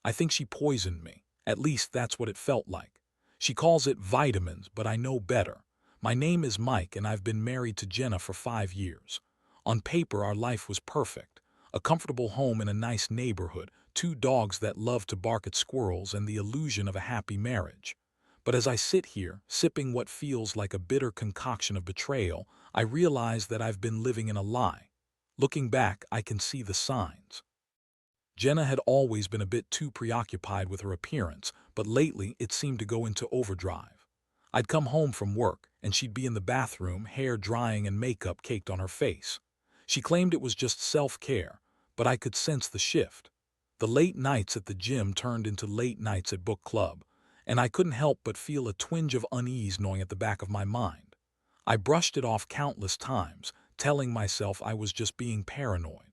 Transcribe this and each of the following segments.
I think she poisoned me. At least that's what it felt like. She calls it vitamins, but I know better. My name is Mike, and I've been married to Jenna for 5 years. On paper, our life was perfect. A comfortable home in a nice neighborhood, 2 dogs that love to bark at squirrels, and the illusion of a happy marriage. But as I sit here, sipping what feels like a bitter concoction of betrayal, I realize that I've been living in a lie. Looking back, I can see the signs. Jenna had always been a bit too preoccupied with her appearance, but lately it seemed to go into overdrive. I'd come home from work, and she'd be in the bathroom, hair drying and makeup caked on her face. She claimed it was just self-care, but I could sense the shift. The late nights at the gym turned into late nights at book club, and I couldn't help but feel a twinge of unease gnawing at the back of my mind. I brushed it off countless times, telling myself I was just being paranoid.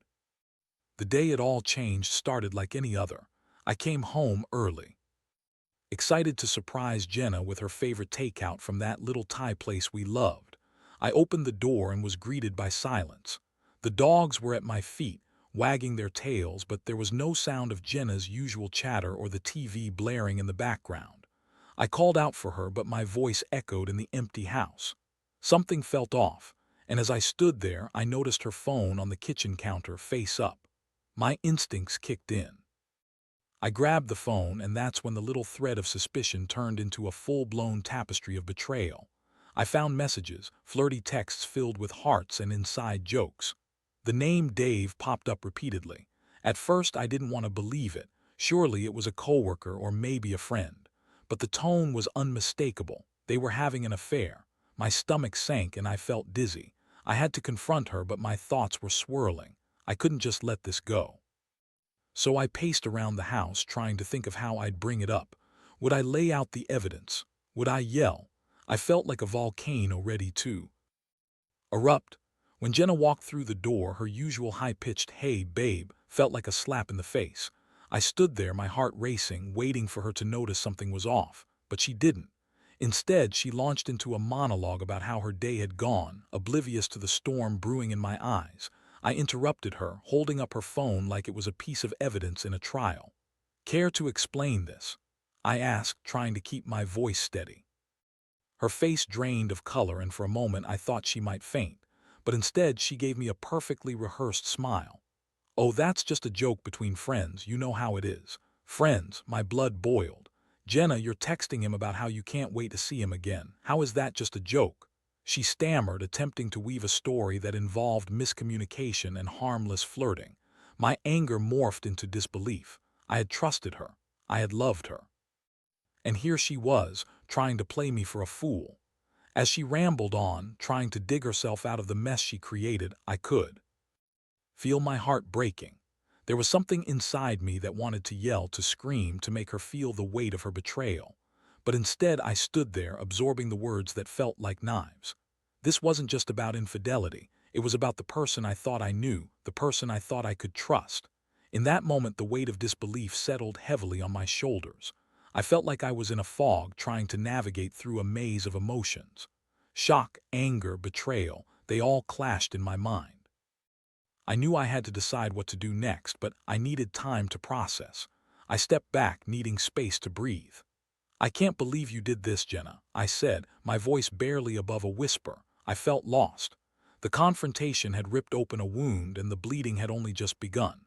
The day it all changed started like any other. I came home early, excited to surprise Jenna with her favorite takeout from that little Thai place we loved. I opened the door and was greeted by silence. The dogs were at my feet, wagging their tails, but there was no sound of Jenna's usual chatter or the TV blaring in the background. I called out for her, but my voice echoed in the empty house. Something felt off, and as I stood there, I noticed her phone on the kitchen counter face up. My instincts kicked in. I grabbed the phone, and that's when the little thread of suspicion turned into a full-blown tapestry of betrayal. I found messages, flirty texts filled with hearts and inside jokes. The name Dave popped up repeatedly. At first, I didn't want to believe it. Surely it was a coworker or maybe a friend. But the tone was unmistakable. They were having an affair. My stomach sank and I felt dizzy. I had to confront her, but my thoughts were swirling. I couldn't just let this go. So I paced around the house, trying to think of how I'd bring it up. Would I lay out the evidence? Would I yell? I felt like a volcano ready to erupt. When Jenna walked through the door, her usual high-pitched "Hey, babe" felt like a slap in the face. I stood there, my heart racing, waiting for her to notice something was off, but she didn't. Instead, she launched into a monologue about how her day had gone, oblivious to the storm brewing in my eyes. I interrupted her, holding up her phone like it was a piece of evidence in a trial. "Care to explain this?" I asked, trying to keep my voice steady. Her face drained of color, and for a moment I thought she might faint, but instead she gave me a perfectly rehearsed smile. "Oh, that's just a joke between friends, you know how it is." "Friends?" My blood boiled. "Jenna, you're texting him about how you can't wait to see him again. How is that just a joke?" She stammered, attempting to weave a story that involved miscommunication and harmless flirting. My anger morphed into disbelief. I had trusted her. I had loved her. And here she was, trying to play me for a fool. As she rambled on, trying to dig herself out of the mess she created, I could feel my heart breaking. There was something inside me that wanted to yell, to scream, to make her feel the weight of her betrayal. But instead I stood there, absorbing the words that felt like knives. This wasn't just about infidelity. It was about the person I thought I knew, the person I thought I could trust. In that moment, the weight of disbelief settled heavily on my shoulders. I felt like I was in a fog, trying to navigate through a maze of emotions. Shock, anger, betrayal, they all clashed in my mind. I knew I had to decide what to do next, but I needed time to process. I stepped back, needing space to breathe. "I can't believe you did this, Jenna," I said, my voice barely above a whisper. I felt lost. The confrontation had ripped open a wound, and the bleeding had only just begun.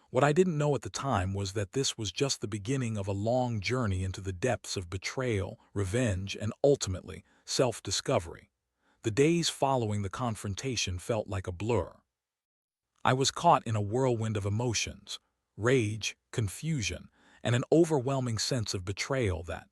What I didn't know at the time was that this was just the beginning of a long journey into the depths of betrayal, revenge, and ultimately, self-discovery. The days following the confrontation felt like a blur. I was caught in a whirlwind of emotions: rage, confusion, and an overwhelming sense of betrayal that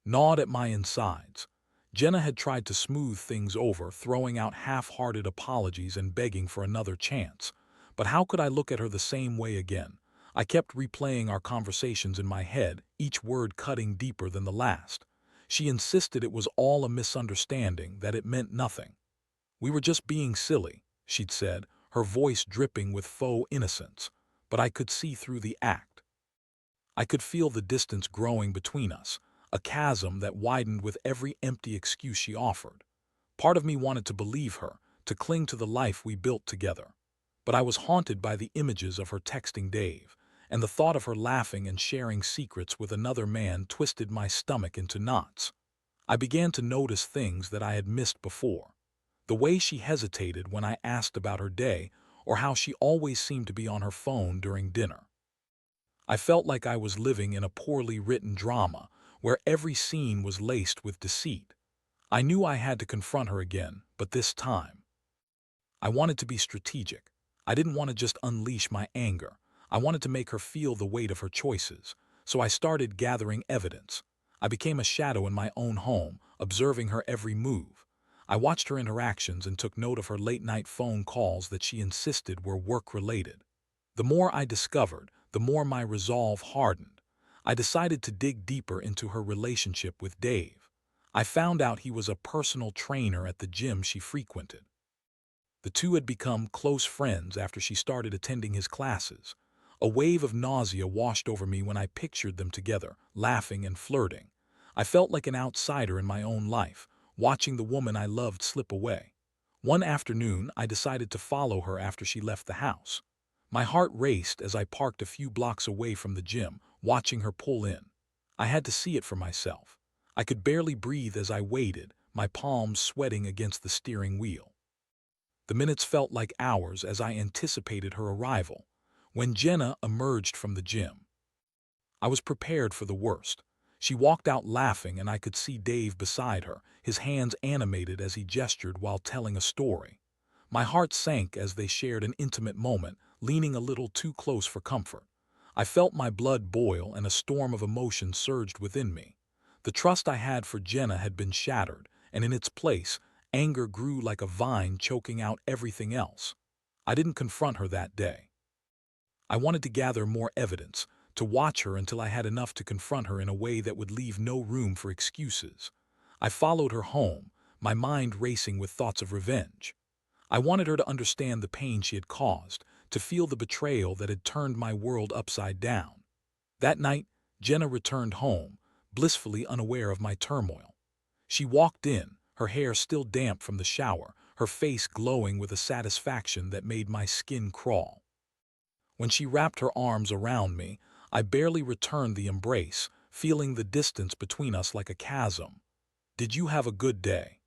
gnawed at my insides. Jenna had tried to smooth things over, throwing out half-hearted apologies and begging for another chance. But how could I look at her the same way again? I kept replaying our conversations in my head, each word cutting deeper than the last. She insisted it was all a misunderstanding, that it meant nothing. "We were just being silly," she'd said, her voice dripping with faux innocence. But I could see through the act. I could feel the distance growing between us, a chasm that widened with every empty excuse she offered. Part of me wanted to believe her, to cling to the life we built together. But I was haunted by the images of her texting Dave, and the thought of her laughing and sharing secrets with another man twisted my stomach into knots. I began to notice things that I had missed before. The way she hesitated when I asked about her day, or how she always seemed to be on her phone during dinner. I felt like I was living in a poorly written drama, where every scene was laced with deceit. I knew I had to confront her again, but this time, I wanted to be strategic. I didn't want to just unleash my anger. I wanted to make her feel the weight of her choices. So I started gathering evidence. I became a shadow in my own home, observing her every move. I watched her interactions and took note of her late-night phone calls that she insisted were work-related. The more I discovered, the more my resolve hardened. I decided to dig deeper into her relationship with Dave. I found out he was a personal trainer at the gym she frequented. The two had become close friends after she started attending his classes. A wave of nausea washed over me when I pictured them together, laughing and flirting. I felt like an outsider in my own life, watching the woman I loved slip away. One afternoon, I decided to follow her after she left the house. My heart raced as I parked a few blocks away from the gym, watching her pull in. I had to see it for myself. I could barely breathe as I waited, my palms sweating against the steering wheel. The minutes felt like hours as I anticipated her arrival. When Jenna emerged from the gym, I was prepared for the worst. She walked out laughing, and I could see Dave beside her, his hands animated as he gestured while telling a story. My heart sank as they shared an intimate moment, leaning a little too close for comfort. I felt my blood boil and a storm of emotion surged within me. The trust I had for Jenna had been shattered, and in its place, anger grew like a vine choking out everything else. I didn't confront her that day. I wanted to gather more evidence, to watch her until I had enough to confront her in a way that would leave no room for excuses. I followed her home, my mind racing with thoughts of revenge. I wanted her to understand the pain she had caused, to feel the betrayal that had turned my world upside down. That night, Jenna returned home, blissfully unaware of my turmoil. She walked in, her hair still damp from the shower, her face glowing with a satisfaction that made my skin crawl. When she wrapped her arms around me, I barely returned the embrace, feeling the distance between us like a chasm. "Did you have a good day?"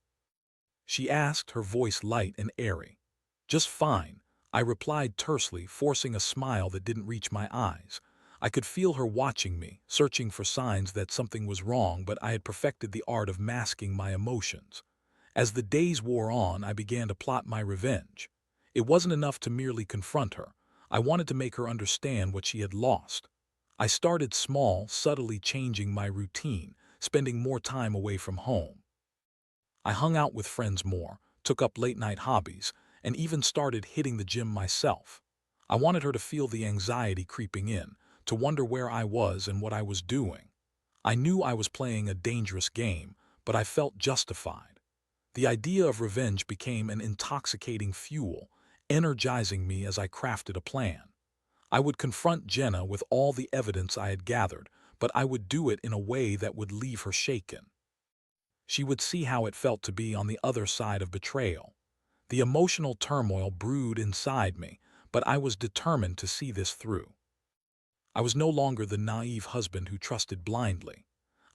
she asked, her voice light and airy. "Just fine," I replied tersely, forcing a smile that didn't reach my eyes. I could feel her watching me, searching for signs that something was wrong, but I had perfected the art of masking my emotions. As the days wore on, I began to plot my revenge. It wasn't enough to merely confront her. I wanted to make her understand what she had lost. I started small, subtly changing my routine, spending more time away from home. I hung out with friends more, took up late-night hobbies, and even started hitting the gym myself. I wanted her to feel the anxiety creeping in, to wonder where I was and what I was doing. I knew I was playing a dangerous game, but I felt justified. The idea of revenge became an intoxicating fuel, energizing me as I crafted a plan. I would confront Jenna with all the evidence I had gathered, but I would do it in a way that would leave her shaken. She would see how it felt to be on the other side of betrayal. The emotional turmoil brewed inside me, but I was determined to see this through. I was no longer the naive husband who trusted blindly.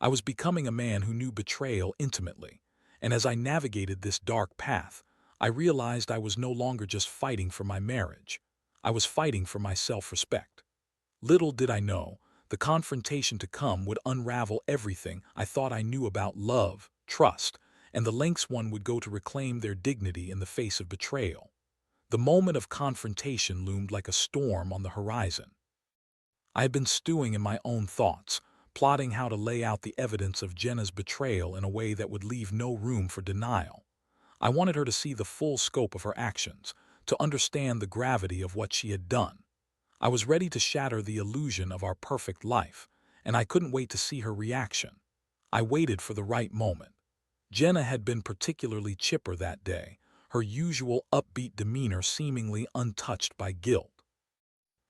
I was becoming a man who knew betrayal intimately, and as I navigated this dark path, I realized I was no longer just fighting for my marriage. I was fighting for my self-respect. Little did I know, the confrontation to come would unravel everything I thought I knew about love, trust, and the lengths one would go to reclaim their dignity in the face of betrayal. The moment of confrontation loomed like a storm on the horizon. I had been stewing in my own thoughts, plotting how to lay out the evidence of Jenna's betrayal in a way that would leave no room for denial. I wanted her to see the full scope of her actions, to understand the gravity of what she had done. I was ready to shatter the illusion of our perfect life, and I couldn't wait to see her reaction. I waited for the right moment. Jenna had been particularly chipper that day, her usual upbeat demeanor seemingly untouched by guilt.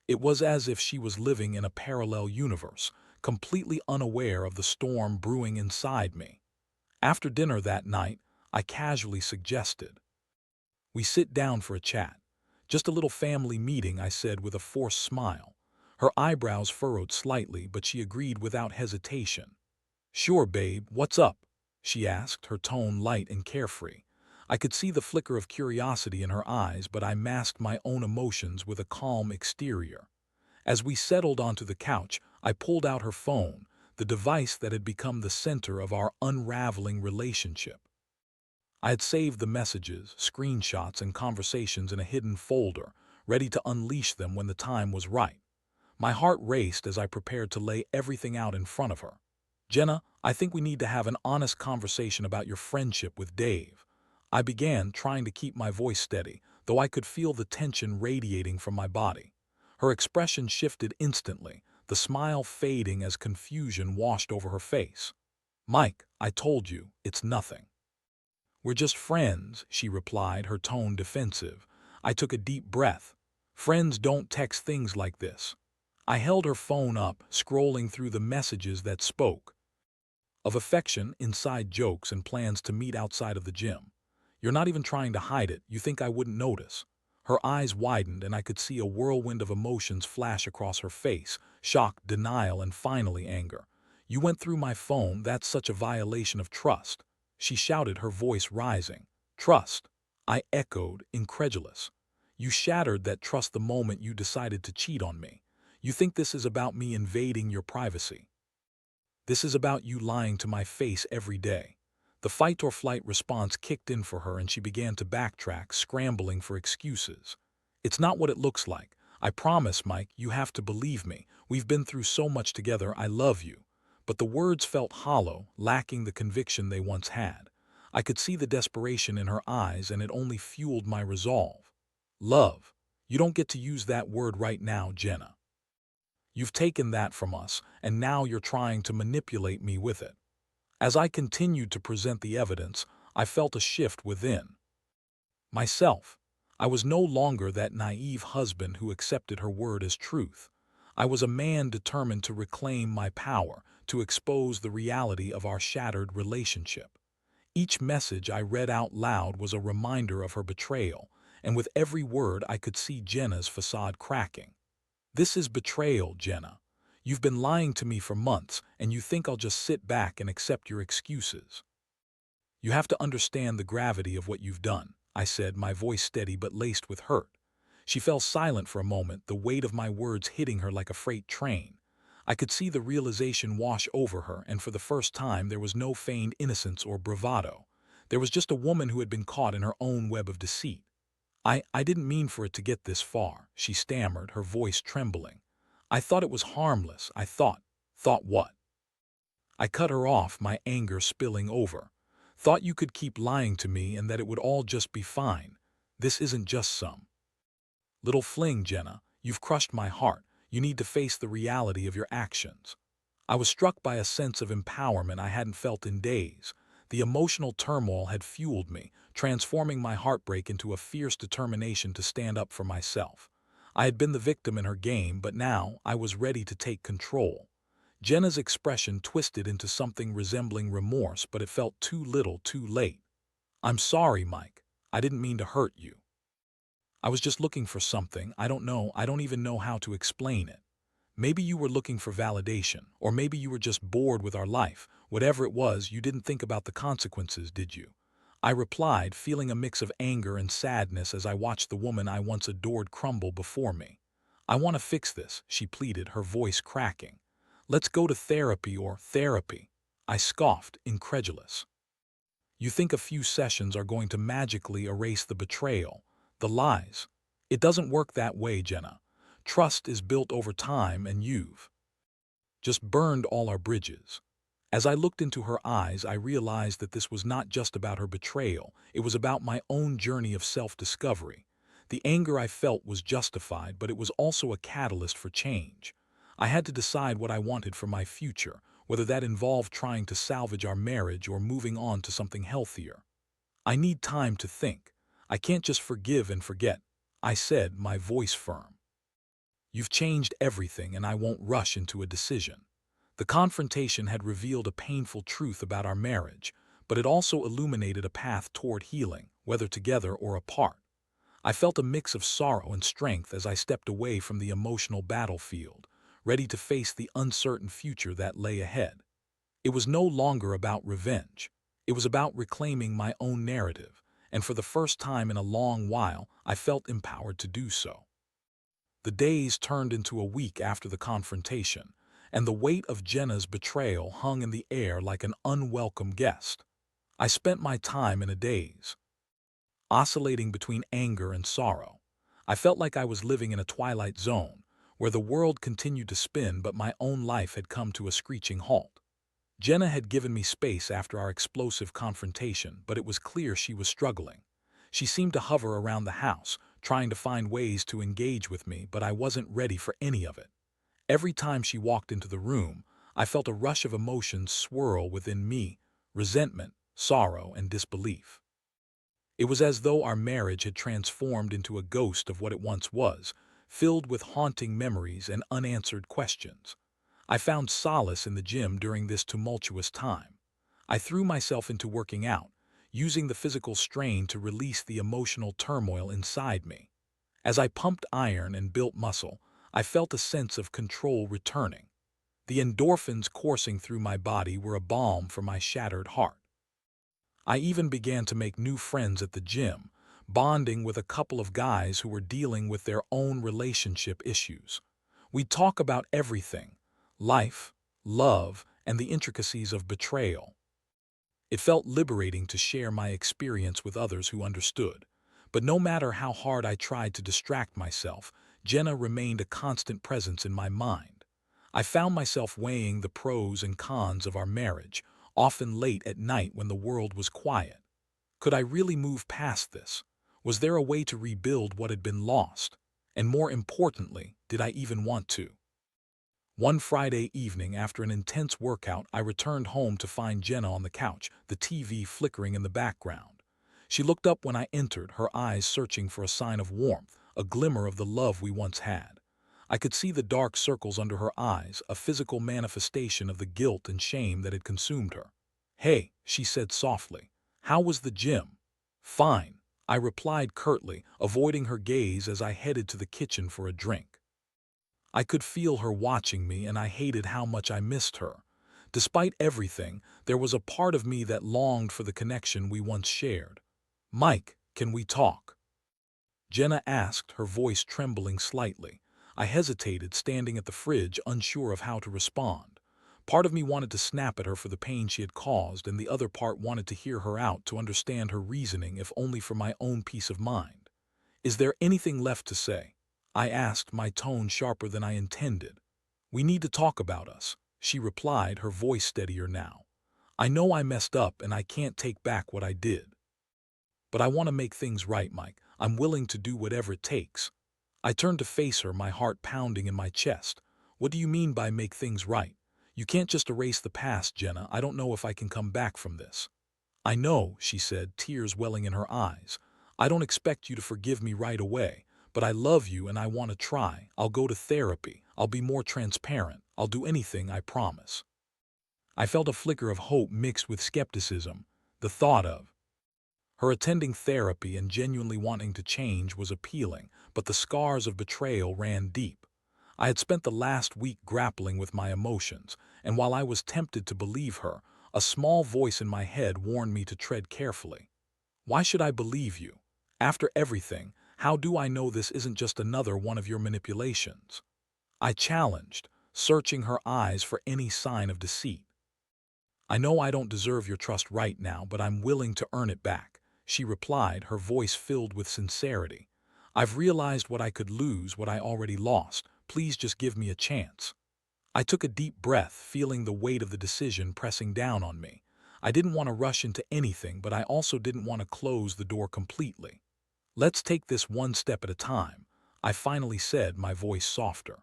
It was as if she was living in a parallel universe, completely unaware of the storm brewing inside me. After dinner that night, I casually suggested, "We sit down for a chat. Just a little family meeting," I said with a forced smile. Her eyebrows furrowed slightly, but she agreed without hesitation. "Sure, babe, what's up?" she asked, her tone light and carefree. I could see the flicker of curiosity in her eyes, but I masked my own emotions with a calm exterior. As we settled onto the couch, I pulled out her phone, the device that had become the center of our unraveling relationship. I had saved the messages, screenshots, and conversations in a hidden folder, ready to unleash them when the time was right. My heart raced as I prepared to lay everything out in front of her. "Jenna, I think we need to have an honest conversation about your friendship with Dave." I began, trying to keep my voice steady, though I could feel the tension radiating from my body. Her expression shifted instantly, the smile fading as confusion washed over her face. "Mike, I told you, it's nothing." "We're just friends," she replied, her tone defensive. I took a deep breath. Friends don't text things like this. I held her phone up, scrolling through the messages that spoke of affection, inside jokes, and plans to meet outside of the gym. "You're not even trying to hide it. You think I wouldn't notice." Her eyes widened, and I could see a whirlwind of emotions flash across her face: shock, denial, and finally anger. "You went through my phone. That's such a violation of trust," she shouted, her voice rising. "Trust?" I echoed, incredulous. "You shattered that trust the moment you decided to cheat on me. You think this is about me invading your privacy? This is about you lying to my face every day." The fight-or-flight response kicked in for her, and she began to backtrack, scrambling for excuses. "It's not what it looks like. I promise, Mike, you have to believe me. We've been through so much together. I love you." But the words felt hollow, lacking the conviction they once had. I could see the desperation in her eyes, and it only fueled my resolve. "Love? You don't get to use that word right now, Jenna. You've taken that from us, and now you're trying to manipulate me with it." As I continued to present the evidence, I felt a shift within myself. I was no longer that naive husband who accepted her word as truth. I was a man determined to reclaim my power, to expose the reality of our shattered relationship. Each message I read out loud was a reminder of her betrayal, and with every word I could see Jenna's facade cracking. "This is betrayal, Jenna. You've been lying to me for months, and you think I'll just sit back and accept your excuses. You have to understand the gravity of what you've done," I said, my voice steady but laced with hurt. She fell silent for a moment, the weight of my words hitting her like a freight train. I could see the realization wash over her, and for the first time there was no feigned innocence or bravado. There was just a woman who had been caught in her own web of deceit. I didn't mean for it to get this far," she stammered, her voice trembling. "I thought it was harmless. I thought." "Thought what?" I cut her off, my anger spilling over. "Thought you could keep lying to me and that it would all just be fine. This isn't just some little fling, Jenna. You've crushed my heart. You need to face the reality of your actions." I was struck by a sense of empowerment I hadn't felt in days. The emotional turmoil had fueled me, transforming my heartbreak into a fierce determination to stand up for myself. I had been the victim in her game, but now I was ready to take control. Jenna's expression twisted into something resembling remorse, but it felt too little, too late. "I'm sorry, Mike. I didn't mean to hurt you. I was just looking for something. I don't even know how to explain it. Maybe you were looking for validation, or maybe you were just bored with our life. Whatever it was, you didn't think about the consequences, did you?" I replied, feeling a mix of anger and sadness as I watched the woman I once adored crumble before me. "I want to fix this," she pleaded, her voice cracking. "Let's go to therapy." "Or therapy?" I scoffed, incredulous. "You think a few sessions are going to magically erase the betrayal, the lies? It doesn't work that way, Jenna. Trust is built over time, and you've just burned all our bridges." As I looked into her eyes, I realized that this was not just about her betrayal. It was about my own journey of self-discovery. The anger I felt was justified, but it was also a catalyst for change. I had to decide what I wanted for my future, whether that involved trying to salvage our marriage or moving on to something healthier. "I need time to think. I can't just forgive and forget," I said, my voice firm. "You've changed everything, and I won't rush into a decision." The confrontation had revealed a painful truth about our marriage, but it also illuminated a path toward healing, whether together or apart. I felt a mix of sorrow and strength as I stepped away from the emotional battlefield, ready to face the uncertain future that lay ahead. It was no longer about revenge. It was about reclaiming my own narrative, and for the first time in a long while, I felt empowered to do so. The days turned into a week after the confrontation, and the weight of Jenna's betrayal hung in the air like an unwelcome guest. I spent my time in a daze, oscillating between anger and sorrow. I felt like I was living in a twilight zone, where the world continued to spin but my own life had come to a screeching halt. Jenna had given me space after our explosive confrontation, but it was clear she was struggling. She seemed to hover around the house, trying to find ways to engage with me, but I wasn't ready for any of it. Every time she walked into the room, I felt a rush of emotions swirl within me: resentment, sorrow, and disbelief. It was as though our marriage had transformed into a ghost of what it once was, filled with haunting memories and unanswered questions. I found solace in the gym during this tumultuous time. I threw myself into working out, using the physical strain to release the emotional turmoil inside me. As I pumped iron and built muscle, I felt a sense of control returning. The endorphins coursing through my body were a balm for my shattered heart. I even began to make new friends at the gym, bonding with a couple of guys who were dealing with their own relationship issues. We'd talk about everything: life, love, and the intricacies of betrayal. It felt liberating to share my experience with others who understood. But no matter how hard I tried to distract myself, Jenna remained a constant presence in my mind. I found myself weighing the pros and cons of our marriage, often late at night when the world was quiet. Could I really move past this? Was there a way to rebuild what had been lost? And more importantly, did I even want to? One Friday evening, after an intense workout, I returned home to find Jenna on the couch, the TV flickering in the background. She looked up when I entered, her eyes searching for a sign of warmth, a glimmer of the love we once had. I could see the dark circles under her eyes, a physical manifestation of the guilt and shame that had consumed her. "Hey," she said softly. "How was the gym?" "Fine," I replied curtly, avoiding her gaze as I headed to the kitchen for a drink. I could feel her watching me, and I hated how much I missed her. Despite everything, there was a part of me that longed for the connection we once shared. "Mike, can we talk?" Jenna asked, her voice trembling slightly. I hesitated, standing at the fridge, unsure of how to respond. Part of me wanted to snap at her for the pain she had caused, and the other part wanted to hear her out, to understand her reasoning, if only for my own peace of mind. "Is there anything left to say?" I asked, my tone sharper than I intended. "We need to talk about us," she replied, her voice steadier now. "I know I messed up and I can't take back what I did. But I want to make things right, Mike. I'm willing to do whatever it takes." I turned to face her, my heart pounding in my chest. "What do you mean by make things right? You can't just erase the past, Jenna. I don't know if I can come back from this." "I know," she said, tears welling in her eyes. "I don't expect you to forgive me right away. But I love you and I want to try. I'll go to therapy. I'll be more transparent. I'll do anything, I promise." I felt a flicker of hope mixed with skepticism. The thought of her attending therapy and genuinely wanting to change was appealing, but the scars of betrayal ran deep. I had spent the last week grappling with my emotions, and while I was tempted to believe her, a small voice in my head warned me to tread carefully. "Why should I believe you? After everything, how do I know this isn't just another one of your manipulations?" I challenged, searching her eyes for any sign of deceit. "I know I don't deserve your trust right now, but I'm willing to earn it back," she replied, her voice filled with sincerity. "I've realized what I could lose, what I already lost. Please just give me a chance." I took a deep breath, feeling the weight of the decision pressing down on me. I didn't want to rush into anything, but I also didn't want to close the door completely. "Let's take this one step at a time," I finally said, my voice softer.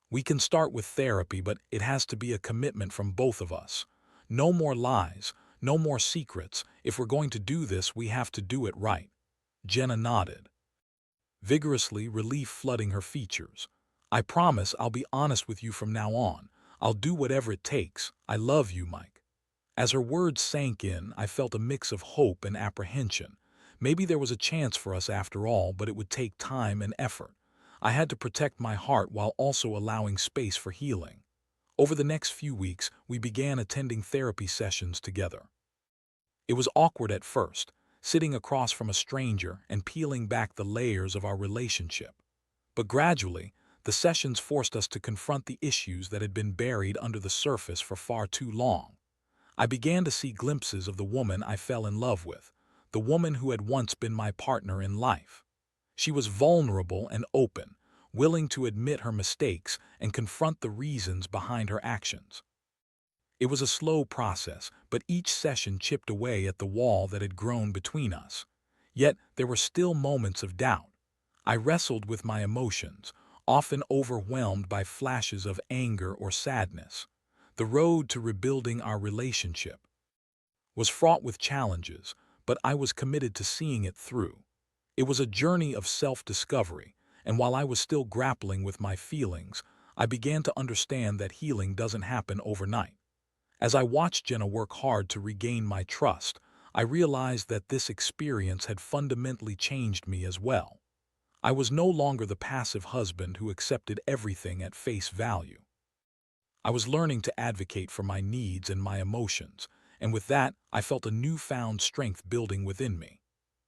"We can start with therapy, but it has to be a commitment from both of us. No more lies, no more secrets. If we're going to do this, we have to do it right." Jenna nodded, vigorously, relief flooding her features. "I promise I'll be honest with you from now on. I'll do whatever it takes. I love you, Mike." As her words sank in, I felt a mix of hope and apprehension. Maybe there was a chance for us after all, but it would take time and effort. I had to protect my heart while also allowing space for healing. Over the next few weeks, we began attending therapy sessions together. It was awkward at first, sitting across from a stranger and peeling back the layers of our relationship. But gradually, the sessions forced us to confront the issues that had been buried under the surface for far too long. I began to see glimpses of the woman I fell in love with, the woman who had once been my partner in life. She was vulnerable and open, willing to admit her mistakes and confront the reasons behind her actions. It was a slow process, but each session chipped away at the wall that had grown between us. Yet there were still moments of doubt. I wrestled with my emotions, often overwhelmed by flashes of anger or sadness. The road to rebuilding our relationship was fraught with challenges, but I was committed to seeing it through. It was a journey of self-discovery, and while I was still grappling with my feelings, I began to understand that healing doesn't happen overnight. As I watched Jenna work hard to regain my trust, I realized that this experience had fundamentally changed me as well. I was no longer the passive husband who accepted everything at face value. I was learning to advocate for my needs and my emotions, and with that, I felt a newfound strength building within me.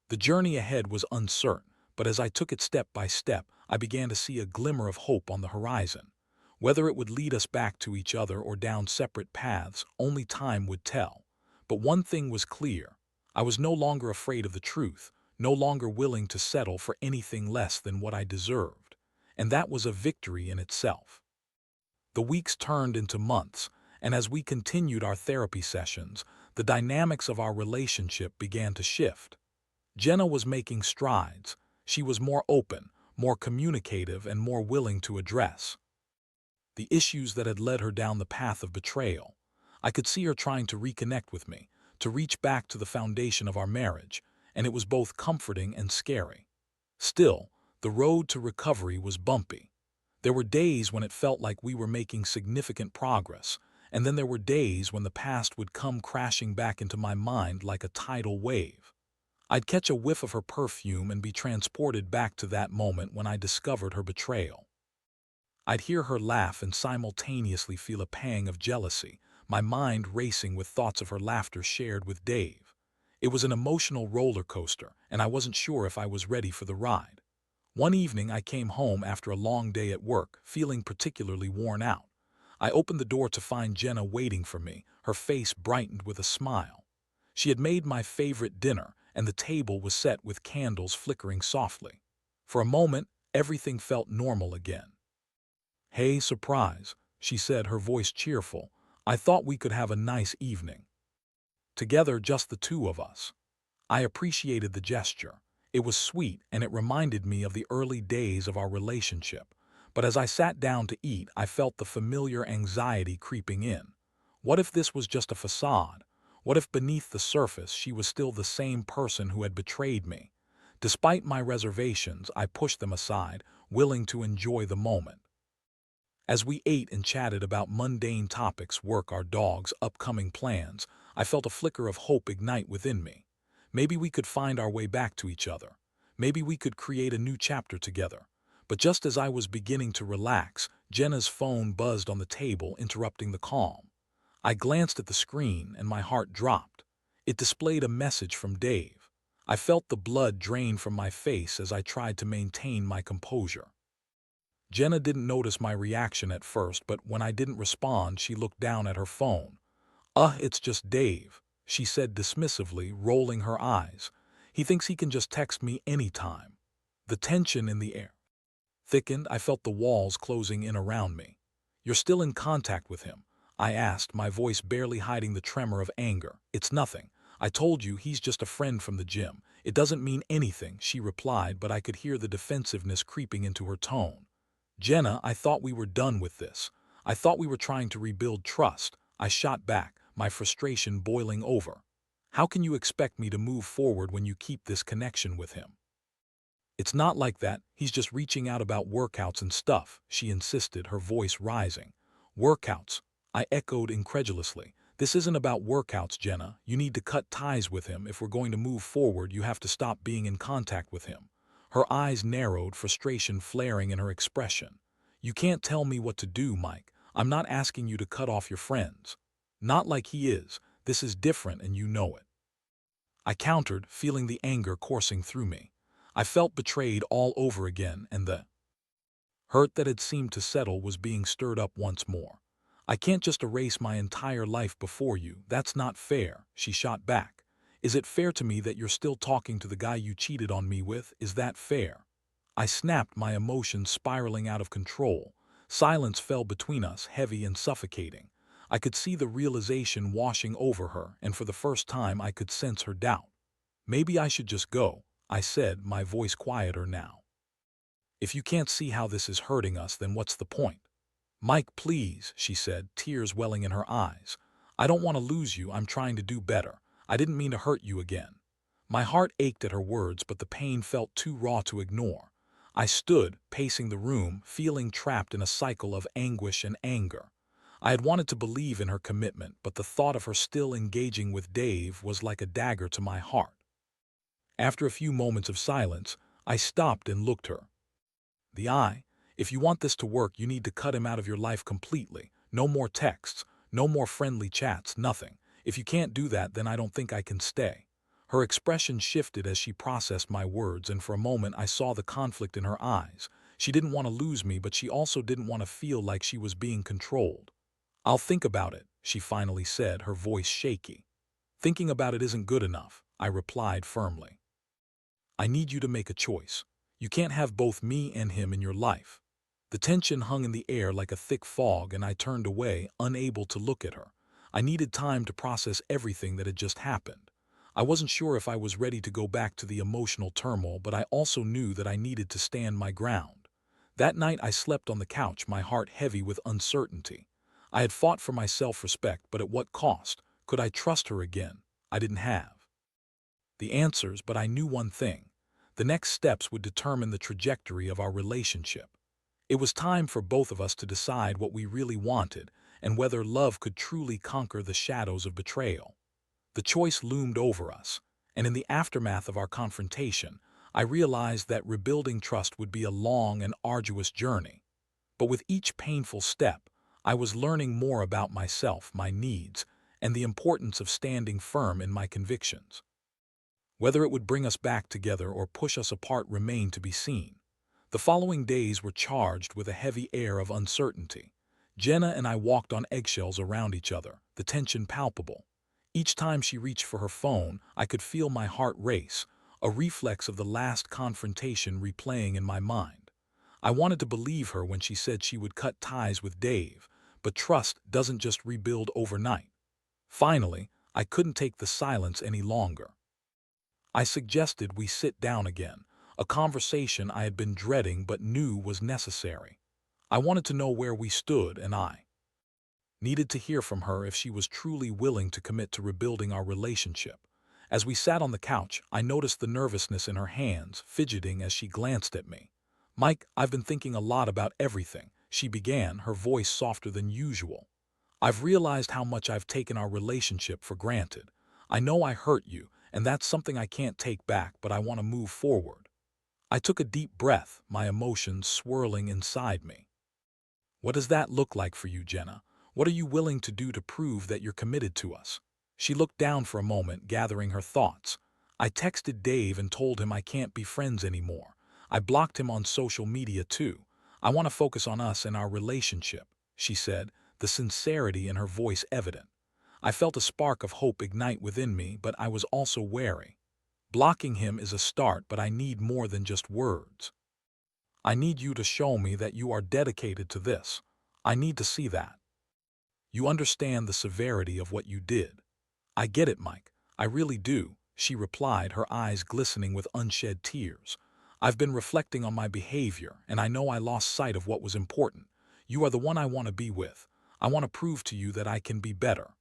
The journey ahead was uncertain, but as I took it step by step, I began to see a glimmer of hope on the horizon. Whether it would lead us back to each other or down separate paths, only time would tell. But one thing was clear. I was no longer afraid of the truth, no longer willing to settle for anything less than what I deserved. And that was a victory in itself. The weeks turned into months, and as we continued our therapy sessions, the dynamics of our relationship began to shift. Jenna was making strides. She was more open, more communicative, and more willing to address the issues that had led her down the path of betrayal. I could see her trying to reconnect with me, to reach back to the foundation of our marriage, and it was both comforting and scary. Still, the road to recovery was bumpy. There were days when it felt like we were making significant progress, and then there were days when the past would come crashing back into my mind like a tidal wave. I'd catch a whiff of her perfume and be transported back to that moment when I discovered her betrayal. I'd hear her laugh and simultaneously feel a pang of jealousy, my mind racing with thoughts of her laughter shared with Dave. It was an emotional roller coaster, and I wasn't sure if I was ready for the ride. One evening I came home after a long day at work, feeling particularly worn out. I opened the door to find Jenna waiting for me, her face brightened with a smile. She had made my favorite dinner, and the table was set with candles flickering softly. For a moment, everything felt normal again. "Hey, surprise," she said, her voice cheerful. "I thought we could have a nice evening. Together, just the two of us." I appreciated the gesture. It was sweet, and it reminded me of the early days of our relationship. But as I sat down to eat, I felt the familiar anxiety creeping in. What if this was just a facade? What if beneath the surface she was still the same person who had betrayed me? Despite my reservations, I pushed them aside, willing to enjoy the moment. As we ate and chatted about mundane topics, work, our dogs, upcoming plans, I felt a flicker of hope ignite within me. Maybe we could find our way back to each other. Maybe we could create a new chapter together. But just as I was beginning to relax, Jenna's phone buzzed on the table, interrupting the calm. I glanced at the screen and my heart dropped. It displayed a message from Dave. I felt the blood drain from my face as I tried to maintain my composure. Jenna didn't notice my reaction at first, but when I didn't respond, she looked down at her phone. It's just Dave," she said dismissively, rolling her eyes. "He thinks he can just text me anytime." The tension in the air thickened. I felt the walls closing in around me. "You're still in contact with him?" I asked, my voice barely hiding the tremor of anger. "It's nothing. I told you he's just a friend from the gym. It doesn't mean anything," she replied, but I could hear the defensiveness creeping into her tone. "Jenna, I thought we were done with this. I thought we were trying to rebuild trust," I shot back, my frustration boiling over. "How can you expect me to move forward when you keep this connection with him?" "It's not like that. He's just reaching out about workouts and stuff," she insisted, her voice rising. "Workouts?" I echoed incredulously. "This isn't about workouts, Jenna. You need to cut ties with him. If we're going to move forward, you have to stop being in contact with him." Her eyes narrowed, frustration flaring in her expression. "You can't tell me what to do, Mike. I'm not asking you to cut off your friends. Not like he is. This is different and you know it." I countered, feeling the anger coursing through me. I felt betrayed all over again, and the hurt that had seemed to settle was being stirred up once more. "I can't just erase my entire life before you. That's not fair," she shot back. "Is it fair to me that you're still talking to the guy you cheated on me with? Is that fair?" I snapped, my emotions spiraling out of control. Silence fell between us, heavy and suffocating. I could see the realization washing over her, and for the first time I could sense her doubt. "Maybe I should just go," I said, my voice quieter now. "If you can't see how this is hurting us, then what's the point?" "Mike, please," she said, tears welling in her eyes. "I don't want to lose you. I'm trying to do better. I didn't mean to hurt you again." My heart ached at her words, but the pain felt too raw to ignore. I stood, pacing the room, feeling trapped in a cycle of anguish and anger. I had wanted to believe in her commitment, but the thought of her still engaging with Dave was like a dagger to my heart. After a few moments of silence, I stopped and looked her the eye. "If you want this to work, you need to cut him out of your life completely. No more texts, no more friendly chats, nothing. If you can't do that, then I don't think I can stay." Her expression shifted as she processed my words, and for a moment I saw the conflict in her eyes. She didn't want to lose me, but she also didn't want to feel like she was being controlled. "I'll think about it," she finally said, her voice shaky. "Thinking about it isn't good enough," I replied firmly. "I need you to make a choice. You can't have both me and him in your life." The tension hung in the air like a thick fog, and I turned away, unable to look at her. I needed time to process everything that had just happened. I wasn't sure if I was ready to go back to the emotional turmoil, but I also knew that I needed to stand my ground. That night I slept on the couch, my heart heavy with uncertainty. I had fought for my self-respect, but at what cost? Could I trust her again? I didn't have the answers, but I knew one thing. The next steps would determine the trajectory of our relationship. It was time for both of us to decide what we really wanted and whether love could truly conquer the shadows of betrayal. The choice loomed over us, and in the aftermath of our confrontation, I realized that rebuilding trust would be a long and arduous journey. But with each painful step, I was learning more about myself, my needs, and the importance of standing firm in my convictions. Whether it would bring us back together or push us apart remained to be seen. The following days were charged with a heavy air of uncertainty. Jenna and I walked on eggshells around each other, the tension palpable. Each time she reached for her phone, I could feel my heart race, a reflex of the last confrontation replaying in my mind. I wanted to believe her when she said she would cut ties with Dave, but trust doesn't just rebuild overnight. Finally, I couldn't take the silence any longer. I suggested we sit down again, a conversation I had been dreading but knew was necessary. I wanted to know where we stood, and I needed to hear from her if she was truly willing to commit to rebuilding our relationship. As we sat on the couch, I noticed the nervousness in her hands, fidgeting as she glanced at me. "Mike, I've been thinking a lot about everything," she began, her voice softer than usual. "I've realized how much I've taken our relationship for granted. I know I hurt you, and that's something I can't take back, but I want to move forward." I took a deep breath, my emotions swirling inside me. "What does that look like for you, Jenna? What are you willing to do to prove that you're committed to us?" She looked down for a moment, gathering her thoughts. "I texted Dave and told him I can't be friends anymore. I blocked him on social media too. I want to focus on us and our relationship," she said, the sincerity in her voice evident. I felt a spark of hope ignite within me, but I was also wary. Blocking him is a start, but I need more than just words. I need you to show me that you are dedicated to this. I need to see that you understand the severity of what you did. "I get it, Mike. I really do," she replied, her eyes glistening with unshed tears. "I've been reflecting on my behavior, and I know I lost sight of what was important. You are the one I want to be with. I want to prove to you that I can be better."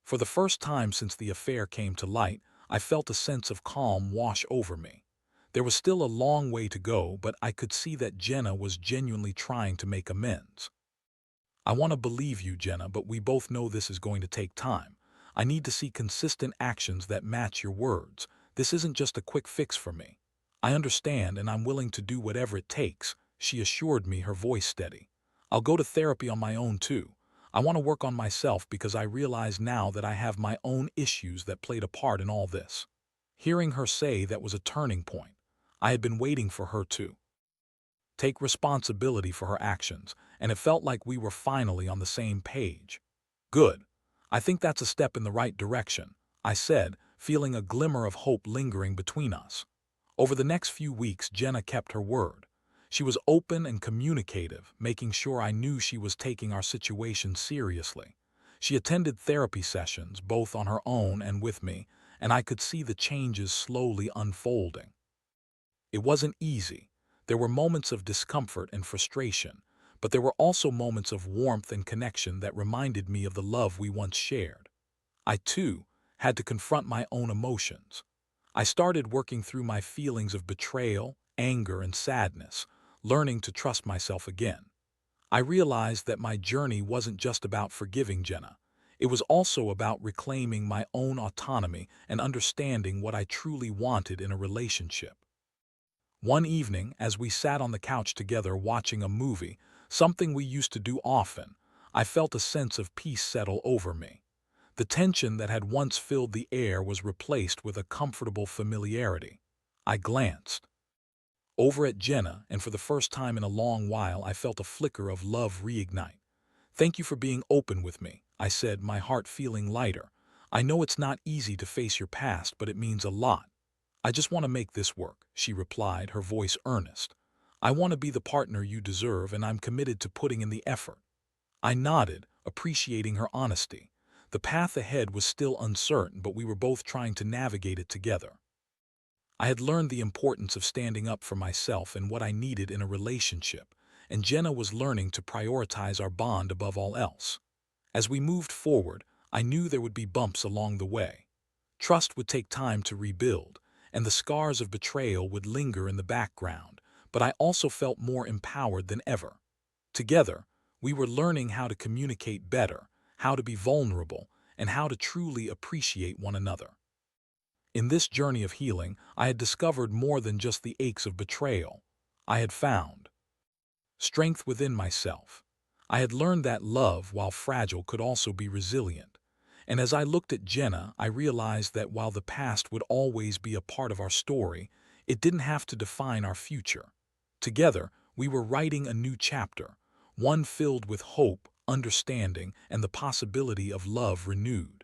For the first time since the affair came to light, I felt a sense of calm wash over me. There was still a long way to go, but I could see that Jenna was genuinely trying to make amends. "I want to believe you, Jenna, but we both know this is going to take time. I need to see consistent actions that match your words. This isn't just a quick fix for me." I understand and I'm willing to do whatever it takes, she assured me, her voice steady. I'll go to therapy on my own too. I want to work on myself because I realize now that I have my own issues that played a part in all this. Hearing her say that was a turning point. I had been waiting for her to take responsibility for her actions, and it felt like we were finally on the same page. Good. I think that's a step in the right direction, I said, feeling a glimmer of hope lingering between us. Over the next few weeks, Jenna kept her word. She was open and communicative, making sure I knew she was taking our situation seriously. She attended therapy sessions, both on her own and with me, and I could see the changes slowly unfolding. It wasn't easy. There were moments of discomfort and frustration, but there were also moments of warmth and connection that reminded me of the love we once shared. I, too, had to confront my own emotions. I started working through my feelings of betrayal, anger, and sadness, learning to trust myself again. I realized that my journey wasn't just about forgiving Jenna. It was also about reclaiming my own autonomy and understanding what I truly wanted in a relationship. One evening, as we sat on the couch together watching a movie, something we used to do often, I felt a sense of peace settle over me. The tension that had once filled the air was replaced with a comfortable familiarity. I glanced over at Jenna, and for the first time in a long while, I felt a flicker of love reignite. "Thank you for being open with me," I said, my heart feeling lighter. "I know it's not easy to face your past, but it means a lot." "I just want to make this work," she replied, her voice earnest. "I want to be the partner you deserve, and I'm committed to putting in the effort." I nodded, appreciating her honesty. The path ahead was still uncertain, but we were both trying to navigate it together. I had learned the importance of standing up for myself and what I needed in a relationship, and Jenna was learning to prioritize our bond above all else. As we moved forward, I knew there would be bumps along the way. Trust would take time to rebuild, and the scars of betrayal would linger in the background, but I also felt more empowered than ever. Together, we were learning how to communicate better, how to be vulnerable, and how to truly appreciate one another. In this journey of healing, I had discovered more than just the aches of betrayal. I had found strength within myself. I had learned that love, while fragile, could also be resilient. And as I looked at Jenna, I realized that while the past would always be a part of our story, it didn't have to define our future. Together, we were writing a new chapter, one filled with hope, understanding, and the possibility of love renewed.